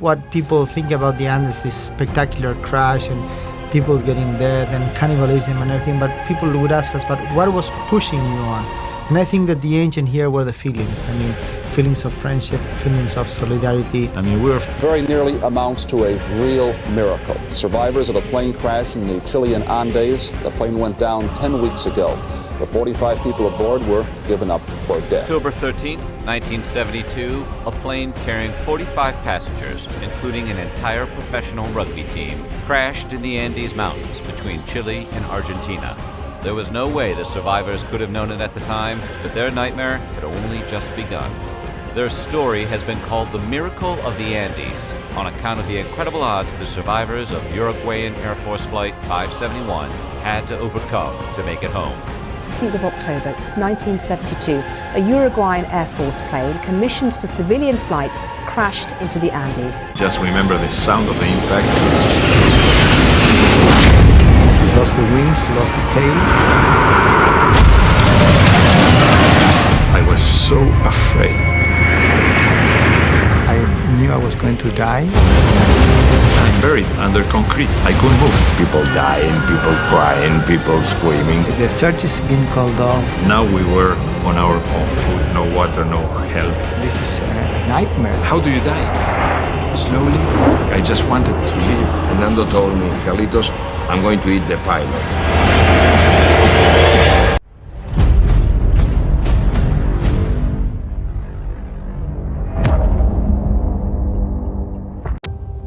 What people think about the Andes is spectacular crash and people getting dead and cannibalism and everything, but people would ask us, but what was pushing you on? And I think that the engine here were the feelings. I mean, feelings of friendship, feelings of solidarity. I mean, we're very nearly amounts to a real miracle. Survivors of a plane crash in the Chilean Andes. The plane went down 10 weeks ago. The 45 people aboard were given up for dead. October 13, 1972, a plane carrying 45 passengers, including an entire professional rugby team, crashed in the Andes Mountains between Chile and Argentina. There was no way the survivors could have known it at the time, but their nightmare had only just begun. Their story has been called the Miracle of the Andes, on account of the incredible odds the survivors of Uruguayan Air Force Flight 571 had to overcome to make it home. 15th of October, it's 1972, a Uruguayan Air Force plane commissioned for civilian flight crashed into the Andes. just remember the sound of the impact. Lost the wings, lost the tail. I was so afraid. I knew I was going to die. I'm buried under concrete. I couldn't move. People dying, people crying, people screaming. The search is being called off. Now we were on our own. Food, no water, no help. This is a nightmare. How do you die? Slowly. I just wanted to live. Fernando told me, Carlitos, I'm going to eat the pilot.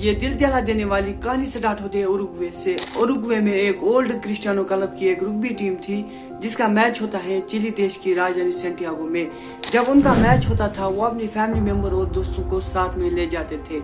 ये दिल दहला देने वाली कहानी start होती है Uruguay से। Uruguay में एक ओल्ड क्रिस्टियानो क्लब की एक रग्बी टीम थी जिसका मैच होता है चिली देश की राजधानी सैंटियागो में। जब उनका मैच होता था वो अपनी फैमिली मेंबर और दोस्तों को साथ में ले जाते थे।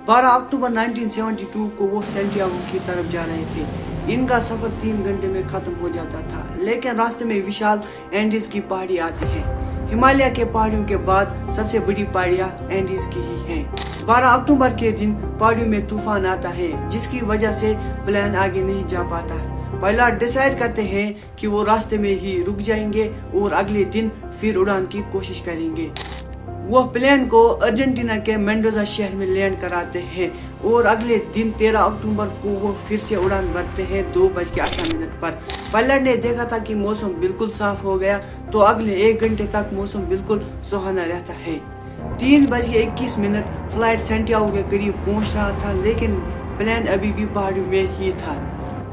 12 अक्टूबर 1972 को वो सैंटियागो की तरफ जा रहे थे। इनका सफर 3 घंटे में खत्म हो जाता था, लेकिन रास्ते में विशाल एंडीज की पहाड़ी आती है। हिमालय के पहाड़ियों के बाद सबसे बड़ी पहाड़ियां एंडीज की ही हैं। 12 अक्टूबर के दिन पहाड़ियों में तूफान आता है जिसकी वजह से प्लेन आगे नहीं जा पाता। पायलट डिसाइड करते हैं कि वो रास्ते में ही रुक जाएंगे और अगले दिन फिर उड़ान की कोशिश करेंगे। वो प्लेन को अर्जेंटीना के मेंडोजा शहर में लैंड कराते हैं और अगले दिन 13 अक्टूबर को वो फिर से उड़ान भरते हैं 2:18 पर। पायलट ने देखा था कि मौसम बिल्कुल साफ हो गया तो अगले 1 घंटे तक मौसम बिल्कुल सुहाना रहता है। 3:21 फ्लाइट सैंटियागो के करीब पहुंच रहा था, लेकिन प्लेन अभी भी पहाड़ियों में ही था।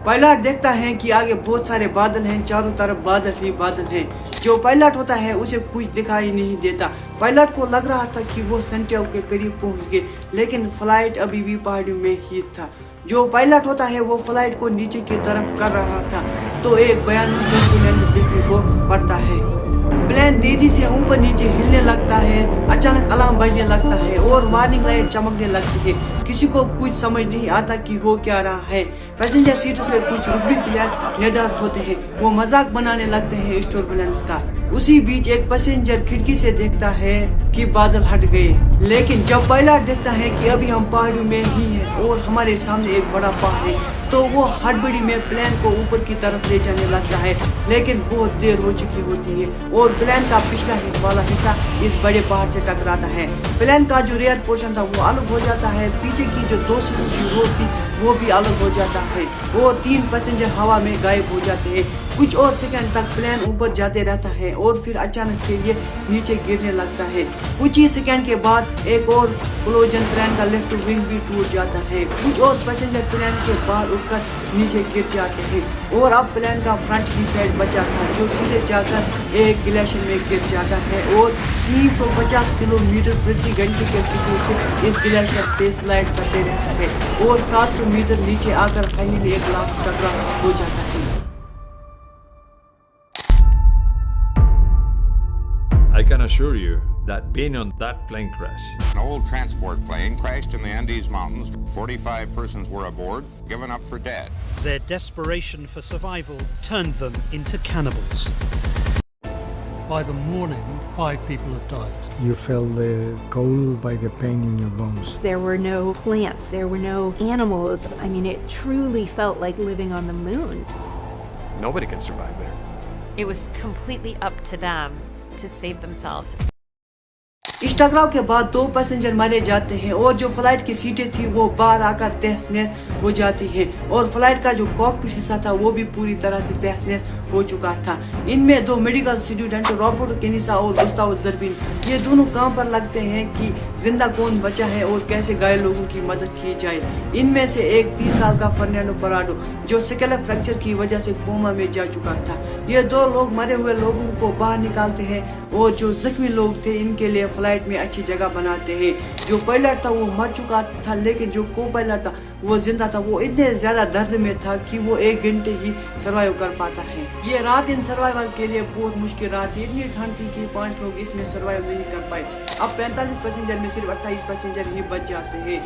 पायलट देखता है कि आगे बहुत सारे बादल हैं, चारों तरफ बादल ही बादल हैं। जो पायलट होता है उसे कुछ दिखाई नहीं देता। पायलट को लग रहा था कि वो सैंटियागो के करीब पहुंच गए, लेकिन फ्लाइट अभी भी पहाड़ियों में ही था। जो पायलट होता है वो फ्लाइट को नीचे की तरफ कर रहा था तो एक भयानक टर्बुलेंस देखने को पड़ता है। प्लेन तेजी से ऊपर नीचे हिलने लगता है, अचानक अलार्म बजने लगता है और वार्निंग लाइट चमकने लगती है। किसी को कुछ समझ नहीं आता कि हो क्या रहा है। पैसेंजर सीट्स में कुछ रग्बी प्लेयर निडर होते हैं, वो मजाक बनाने लगते हैं इस टर्बुलेंस का। उसी बीच एक पैसेंजर खिड़की से देखता है कि बादल हट गए, लेकिन जब पायलट देखता है कि अभी हम पहाड़ियों में ही हैं और हमारे सामने एक बड़ा पहाड़ है तो वो हड़बड़ी में प्लेन को ऊपर की तरफ ले जाने लगता है, लेकिन बहुत देर हो चुकी होती है और प्लेन का पिछला वाला हिस्सा इस बड़े पहाड़ से टकराता है। प्लेन का जो रेयर पोर्शन था वो अलग हो जाता है, पीछे की जो 2 सीटों की रोड थी वो भी अलग हो जाता है और 3 पैसेंजर हवा में गायब हो जाते हैं। कुछ और सेकंड तक प्लेन ऊपर जाते रहता है और फिर अचानक से ये नीचे गिरने लगता है। कुछ ही सेकंड के बाद एक और क्लोजन प्लेन का लेफ्ट विंग भी टूट जाता है। कुछ और पैसेंजर प्लेन के बाहर उठकर नीचे गिर जाते हैं और अब प्लेन का फ्रंट ही साइड बचा था जो सीधे जाकर एक ग्लेशियर में गिर जाता है और 350 किलोमीटर प्रति घंटे के स्पीड से इस ग्लेशियर पे स्लाइड करते रहता है और 700 मीटर नीचे आकर फाइनली एक लाख टकरा हो जाता है। I can assure you that being on that plane crash, An old transport plane crashed in the Andes Mountains. 45 persons were aboard, given up for dead. Their desperation for survival turned them into cannibals. By the morning, 5 people had died. You felt the cold by the pain in your bones. There were no plants, there were no animals. I mean, it truly felt like living on the moon. nobody can survive there. It was completely up to them to save themselves. इस टकराव के बाद 2 passenger मारे जाते हैं और जो flight की सीटें थी वो बाहर आकर तहस नहस हो जाती हैं और फ्लाइट का जो कॉकपिट हिस्सा था वो भी पूरी तरह से तहस नहस हो चुका था। इनमें 2 मेडिकल स्टूडेंट रॉबर्ट केनिसा और गुस्ताव जर्बिन ये दोनों काम पर लगते हैं कि जिंदा कौन बचा है और कैसे घायल लोगों की मदद की जाए। इनमें से एक 30 साल का फर्नांडो पराडो जो स्केलर फ्रैक्चर की वजह से कोमा में जा चुका था। ये 2 लोग मरे हुए लोगों को बाहर निकालते हैं और जो जख्मी लोग थे इनके लिए फ्लाइट में अच्छी जगह बनाते हैं। जो पायलट था वो मर चुका था लेकिन जो को पायलट था वो जिंदा था। वो इतने ज्यादा दर्द में था कि वो 1 घंटे ही सर्वाइव कर पाता है। ये रात इन सर्वाइवल के लिए बहुत मुश्किल रात थी। इतनी ठंड थी कि 5 लोग इसमें सर्वाइव नहीं कर पाए। अब 45 पैसेंजर में सिर्फ 28 पैसेंजर ही बच जाते हैं।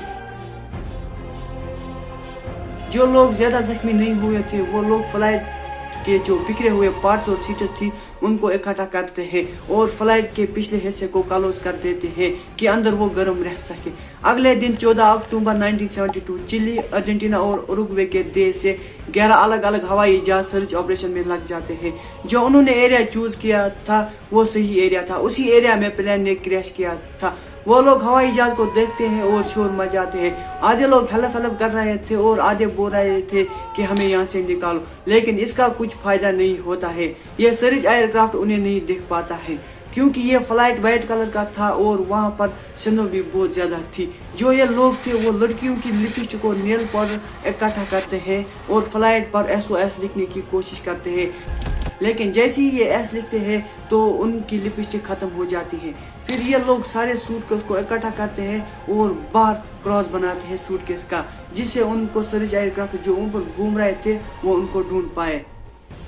जो लोग ज्यादा जख्मी नहीं हुए थे वो लोग फ्लाइट के जो बिखरे हुए पार्ट्स और सीट्स थी उनको इकट्ठा करते हैं और फ्लाइट के पिछले हिस्से को क्लोज कर देते हैं कि अंदर वो गर्म रह सके। अगले दिन 14 अक्टूबर 1972 चिली, अर्जेंटीना और उरुग्वे के देश से 11 अलग अलग हवाई जहाज सर्च ऑपरेशन में लग जाते हैं। जो उन्होंने एरिया चूज किया था वो सही एरिया था। उसी एरिया में प्लेन ने क्रैश किया था। वो लोग हवाई जहाज को देखते हैं और शोर मचाते हैं। आधे लोग हेल्प कर रहे थे और आधे बोल रहे थे कि हमें यहाँ से निकालो, लेकिन इसका कुछ फायदा नहीं होता है। ये सर्च एयरक्राफ्ट उन्हें नहीं देख पाता है क्योंकि ये फ्लाइट वाइट कलर का था और वहाँ पर स्नो भी बहुत ज्यादा थी। जो ये लोग थे वो लड़कियों की लिपस्टिक और नेल पाउडर इकट्ठा करते हैं और फ्लाइट पर SOS लिखने की कोशिश करते हैं, लेकिन जैसे ही ये एस लिखते हैं तो उनकी लिपस्टिक खत्म हो जाती है। फिर ये लोग सारे सूटकेस को इकट्ठा करते हैं और बाहर क्रॉस बनाते हैं सूटकेस का, जिससे उनको सर्च एयरक्राफ्ट जो ऊपर घूम रहे थे वो उनको ढूंढ पाए।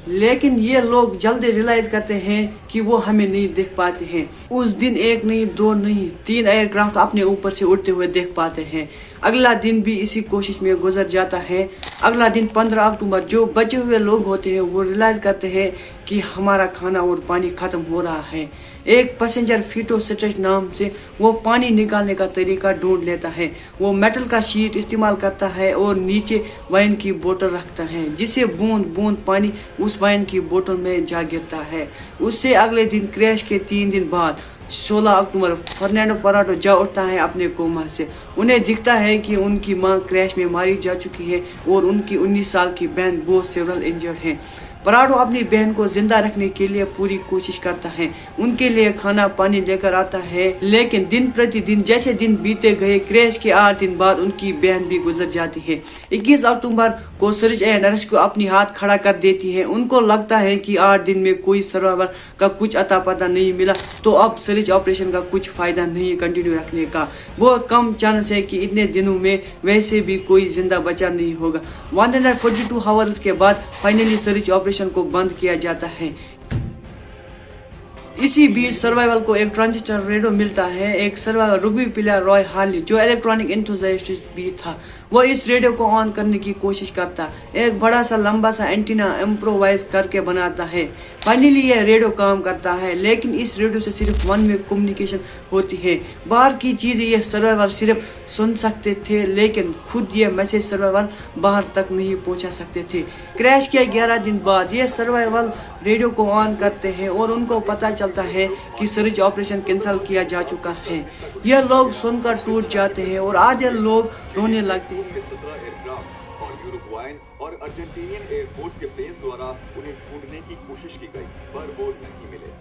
लेकिन ये लोग जल्दी रियलाइज करते हैं कि वो हमें नहीं देख पाते हैं। उस दिन 1 नहीं 2 नहीं 3 एयरक्राफ्ट अपने ऊपर से उड़ते हुए देख पाते हैं। अगला दिन भी इसी कोशिश में गुजर जाता है। अगला दिन 15 अक्टूबर जो बचे हुए लोग होते हैं वो रियलाइज करते हैं कि हमारा खाना और पानी खत्म हो रहा है। एक पैसेंजर फीटो स्ट्रेच नाम से वो पानी निकालने का तरीका ढूंढ लेता है। वो मेटल का शीट इस्तेमाल करता है और नीचे वाइन की बोतल रखता है, जिससे बूंद बूंद पानी उस वाइन की बोतल में जा गिरता है। उससे अगले दिन क्रैश के 3 दिन बाद 16 अक्टूबर फर्नांडो पराडो जा उठता है अपने कोमा से। उन्हें दिखता है कि उनकी मां क्रैश में मारी जा चुकी है और उनकी 19 साल की बहन बहुत सेवरल इंजर्ड है। पराडो अपनी बहन को जिंदा रखने के लिए पूरी कोशिश करता है, उनके लिए खाना पानी लेकर आता है, लेकिन दिन प्रतिदिन जैसे दिन बीते गए क्रैश के 8 दिन बाद उनकी बहन भी गुजर जाती है। 21 अक्टूबर को सर्च एंड रेस्क्यू अपनी हाथ खड़ा कर देती है। उनको लगता है कि 8 दिन में कोई सर्वाइवर का कुछ अता पता नहीं मिला तो अब सर्च ऑपरेशन का कुछ फायदा नहीं कंटिन्यू रखने का। बहुत कम चांस है कि इतने दिनों में वैसे भी कोई जिंदा बचा नहीं होगा। 142 आवर्स के बाद फाइनली सर्च ऑपरेशन को बंद किया जाता है। इसी बीच सर्वाइवल को एक ट्रांजिस्टर रेडियो मिलता है। एक सर्वाइवल रुग्बी प्लेयर रॉय हार्ली जो इलेक्ट्रॉनिक एंथुसियास्ट भी था वो इस रेडियो को ऑन करने की कोशिश करता, एक बड़ा सा लंबा सा एंटीना इम्प्रोवाइज करके बनाता है। फाइनली ये रेडियो काम करता है, लेकिन इस रेडियो से सिर्फ 1 वे कम्युनिकेशन होती है। बाहर की चीजें ये सर्वाइवल सिर्फ सुन सकते थे, लेकिन खुद ये मैसेज सर्वाइवल बाहर तक नहीं पहुंचा सकते थे। क्रैश के 11 दिन बाद ये सर्वाइवल रेडियो को ऑन करते हैं और उनको पता चलता है कि सर्च ऑपरेशन कैंसिल किया जा चुका है। ये लोग सुनकर टूट जाते हैं और आधे लोग रोने लगते हैं। 17 एयरक्राफ्ट और यूरुग्वाइन और अर्जेंटीनियन एयरफोर्स के प्लेन्स द्वारा उन्हें ढूंढने की कोशिश की गई, पर वो नहीं मिले।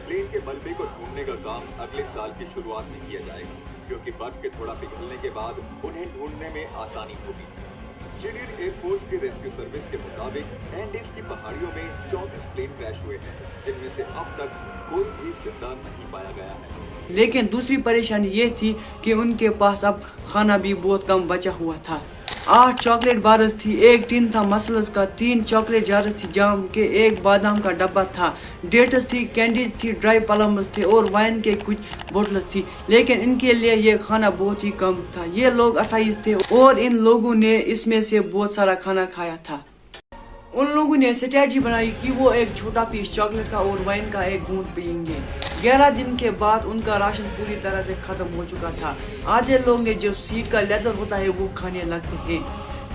प्लेन के मलबे को ढूंढने का काम अगले साल की शुरुआत में किया जाएगा, क्योंकि बर्फ के थोड़ा पिघलने के बाद उन्हें ढूंढने में आसानी होगी। चिलियन एयरफोर्स की रेस्क्यू सर्विस के मुताबिक एंडीज की पहाड़ियों में 34 प्लेन क्रैश हुए हैं, जिनमें से अब तक कोई भी जिंदा नहीं पाया गया है। लेकिन दूसरी परेशानी ये थी कि उनके पास अब खाना भी बहुत कम बचा हुआ था। 8 चॉकलेट बार्स थी, 1 टिन था मसल्स का, 3 चॉकलेट जार थी जाम के, 1 बादाम का डब्बा था, डेट्स थी, कैंडीज थी, ड्राई प्लम्स थे और वाइन के कुछ बोतल्स थी। लेकिन इनके लिए ये खाना बहुत ही कम था। ये लोग 28 थे और इन लोगों ने इसमें से बहुत सारा खाना खाया था। उन लोगों ने स्ट्रेटजी बनाई कि वो एक छोटा पीस चॉकलेट का और वाइन का एक घूंट पियेंगे। 11 दिन के बाद उनका राशन पूरी तरह से खत्म हो चुका था। आधे लोग ने जो सीट का लेदर होता है वो खाने लगते हैं।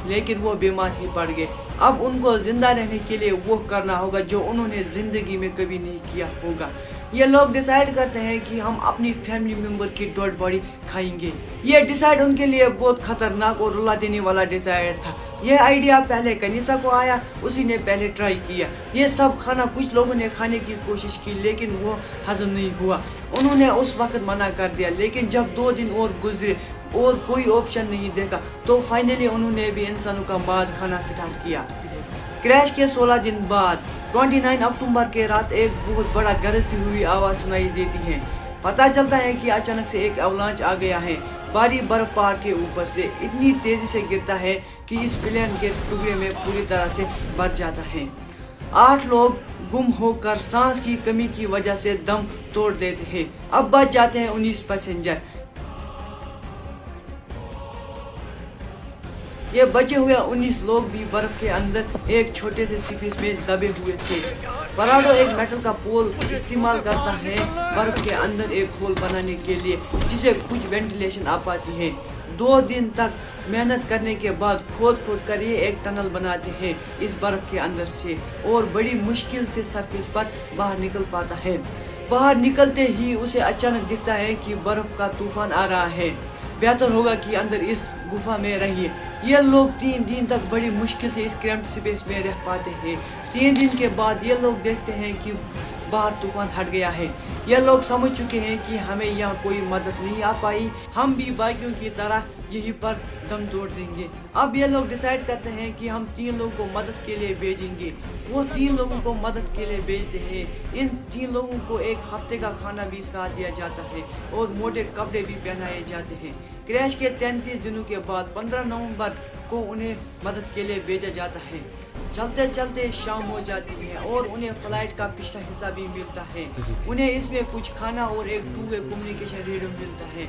लेकिन वो बीमार ही पड़ गए। अब उनको जिंदा रहने के लिए वो करना होगा जो उन्होंने जिंदगी में कभी नहीं किया होगा। ये लोग डिसाइड करते हैं कि हम अपनी फैमिली मेंबर की डेड बॉडी खाएंगे। ये डिसाइड उनके लिए बहुत खतरनाक और रुला देने वाला डिसाइड था। ये आइडिया पहले कनीसा को आया, उसी ने पहले ट्राई किया। ये सब खाना कुछ लोगों ने खाने की कोशिश की लेकिन वो हजम नहीं हुआ। उन्होंने उस वक्त मना कर दिया, लेकिन जब 2 दिन और गुजरे और कोई ऑप्शन नहीं देखा तो फाइनली उन्होंने भी इंसानों का मांस खाना स्टार्ट किया। क्रैश के 16 दिन बाद 29 अक्टूबर के रात एक बहुत बड़ा गरजती हुई आवाज़ सुनाई देती है। पता चलता है कि अचानक से एक अवलांच आ गया है। भारी बर्फ पहाड़ के ऊपर से इतनी तेजी से गिरता है कि इस प्लेन के टुकड़े में पूरी तरह से भर जाता है। 8 लोग गुम होकर सांस की कमी की वजह से दम तोड़ देते हैं। अब बच जाते हैं 19 पैसेंजर। ये बचे हुए 19 लोग भी बर्फ के अंदर एक छोटे से स्पेस में दबे हुए थे। पराडो एक मेटल का पोल इस्तेमाल करता है बर्फ के अंदर एक होल बनाने के लिए, जिसे कुछ वेंटिलेशन आ पाती है। 2 दिन तक मेहनत करने के बाद खोद कर ये एक टनल बनाते हैं इस बर्फ के अंदर से, और बड़ी मुश्किल से सरफेस पर बाहर निकल पाता है। बाहर निकलते ही उसे अचानक दिखता है कि बर्फ का तूफान आ रहा है। बेहतर होगा कि अंदर इस गुफा में रहिए। ये लोग 3 दिन तक बड़ी मुश्किल से इस क्रैम्प्ड स्पेस में रह पाते हैं। 3 दिन के बाद ये लोग देखते हैं कि बाहर तूफान हट गया है। ये लोग समझ चुके हैं कि हमें यहाँ कोई मदद नहीं आ पाई, हम भी बाकियों की तरह यहीं पर दम तोड़ देंगे। अब ये लोग डिसाइड करते हैं कि हम 3 लोगों को मदद के लिए भेजेंगे। वो 3 लोगों को मदद के लिए भेजते हैं। इन 3 लोगों को एक हफ्ते का खाना भी साथ दिया जाता है और मोटे कपड़े भी पहनाए जाते हैं। क्रैश के 33 दिनों के बाद 15 नवंबर को उन्हें मदद के लिए भेजा जाता है। चलते चलते शाम हो जाती है और उन्हें फ्लाइट का पिछला हिस्सा भी मिलता है। उन्हें इसमें कुछ खाना और एक 2-वे कम्युनिकेशन रेडियो मिलता है।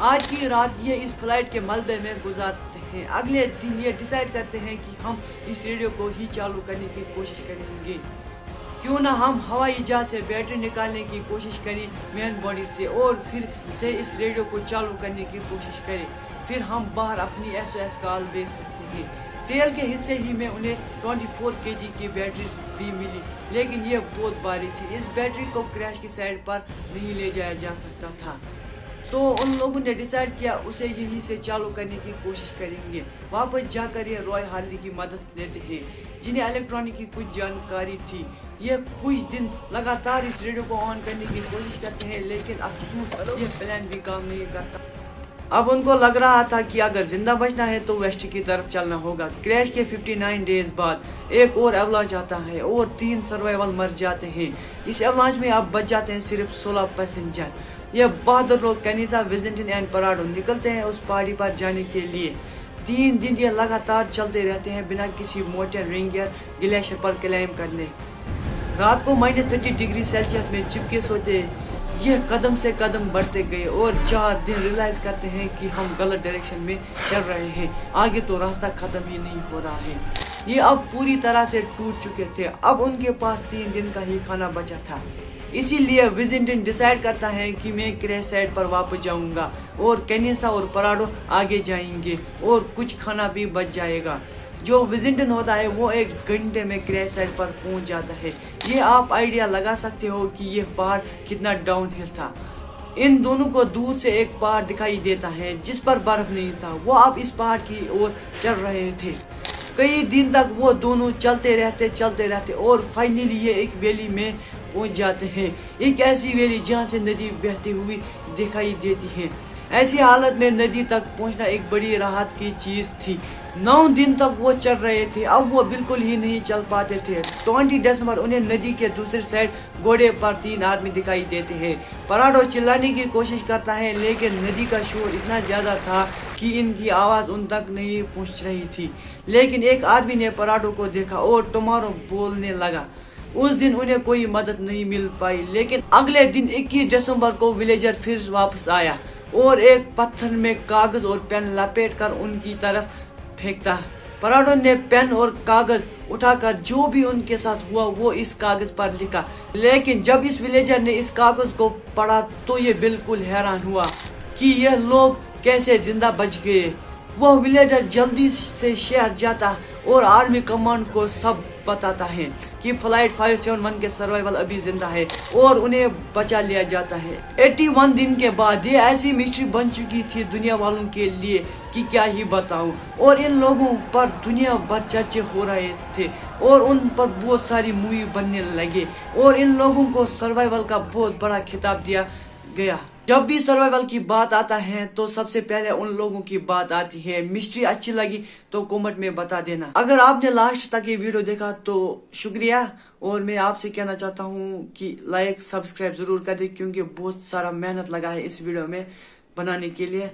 आज की रात ये इस फ्लाइट के मलबे में गुजारते हैं। अगले दिन ये डिसाइड करते हैं कि हम इस रेडियो को ही चालू करने की कोशिश करेंगे। क्यों ना हम हवाई जहाज से बैटरी निकालने की कोशिश करें मेन बॉडी से, और फिर से इस रेडियो को चालू करने की कोशिश करें। फिर हम बाहर अपनी SOS कॉल भेज सकते हैं। तेल के हिस्से ही में उन्हें 24 kg की बैटरी भी मिली, लेकिन यह बहुत भारी थी। इस बैटरी को क्रैश की साइड पर नहीं ले जाया जा सकता था, तो उन लोगों ने डिसाइड किया उसे यहीं से चालू करने की कोशिश करेंगे। वापस जाकर ये रॉय हार्ली की मदद लेते हैं, जिन्हें इलेक्ट्रॉनिक की कुछ जानकारी थी। ये कुछ दिन लगातार इस रेडियो को ऑन करने की कोशिश करते हैं, लेकिन अफसोस ये प्लान भी काम नहीं करता। अब उनको लग रहा था कि अगर जिंदा बचना है तो वेस्ट की तरफ चलना होगा। क्रैश के 59 डेज बाद एक और अवलांच आता है और 3 सर्वाइवल मर जाते हैं। इस अवलांच में अब बच जाते हैं सिर्फ 16 पैसेंजर। ये बहादुर लोग कैनिसा, विजेंटिन एंड पराडो निकलते हैं उस पहाड़ी पर जाने के लिए। 3 दिन ये लगातार चलते रहते हैं बिना किसी मोटर रिंग या ग्लेशियर पर क्लाइंब करने। रात को -30 डिग्री सेल्सियस में चिपके सोते ये कदम से कदम बढ़ते गए और 4 दिन रियलाइज करते हैं कि हम गलत डायरेक्शन में चल रहे हैं। आगे तो रास्ता खत्म ही नहीं हो रहा है। ये अब पूरी तरह से टूट चुके थे। अब उनके पास 3 दिन का ही खाना बचा था। इसीलिए विजेंटिन डिसाइड करता है कि मैं क्रैश साइड पर वापस जाऊंगा और कैनिसा और पराडो आगे जाएंगे और कुछ खाना भी बच जाएगा। जो विजेंटिन होता है वो 1 घंटे में क्रैश साइड पर पहुंच जाता है। ये आप आइडिया लगा सकते हो कि ये पहाड़ कितना डाउन हिल था। इन दोनों को दूर से एक पहाड़ दिखाई देता है जिस पर बर्फ नहीं था। वो अब इस पहाड़ की ओर चल रहे थे। कई दिन तक वो दोनों चलते रहते और फाइनली ये एक वैली में पहुंच जाते हैं। एक ऐसी वैली जहां से नदी बहती हुई दिखाई देती है। ऐसी हालत में नदी तक पहुंचना एक बड़ी राहत की चीज थी। 9 दिन तक वो चल रहे थे, अब वो बिल्कुल ही नहीं चल पाते थे। 20 दिसंबर उन्हें नदी के दूसरी साइड घोड़े पर 3 आदमी दिखाई देते हैं। पराडो चिल्लाने की कोशिश करता है, लेकिन नदी का शोर इतना ज्यादा था कि इनकी आवाज उन तक नहीं पहुंच रही थी। लेकिन एक आदमी ने पराडो को देखा और टुमारो बोलने लगा। उस दिन उन्हें कोई मदद नहीं मिल पाई, लेकिन अगले दिन 21 दिसंबर को विलेजर फिर वापस आया और एक पत्थर में कागज और पेन लपेटकर उनकी तरफ फेंकता। पराडो ने पेन और कागज उठाकर जो भी उनके साथ हुआ वो इस कागज पर लिखा। लेकिन जब इस विलेजर ने इस कागज को पढ़ा तो ये बिल्कुल हैरान हुआ कि यह लोग कैसे जिंदा बच गए। वो विलेजर जल्दी से शहर जाता और आर्मी कमांड को सब बताता है कि फ्लाइट 571 के सर्वाइवल अभी जिंदा है और उन्हें बचा लिया जाता है। 81 दिन के बाद ये ऐसी मिस्ट्री बन चुकी थी दुनिया वालों के लिए कि क्या ही बताऊं, और इन लोगों पर दुनिया भर चर्चे हो रहे थे और उन पर बहुत सारी मूवी बनने लगे और इन लोगों को सर्वाइवल का बहुत बड़ा खिताब दिया गया। जब भी सर्वाइवल की बात आता है तो सबसे पहले उन लोगों की बात आती है। मिस्ट्री अच्छी लगी तो कमेंट में बता देना। अगर आपने लास्ट तक ये वीडियो देखा तो शुक्रिया, और मैं आपसे कहना चाहता हूँ कि लाइक सब्सक्राइब जरूर कर दे क्योंकि बहुत सारा मेहनत लगा है इस वीडियो में बनाने के लिए।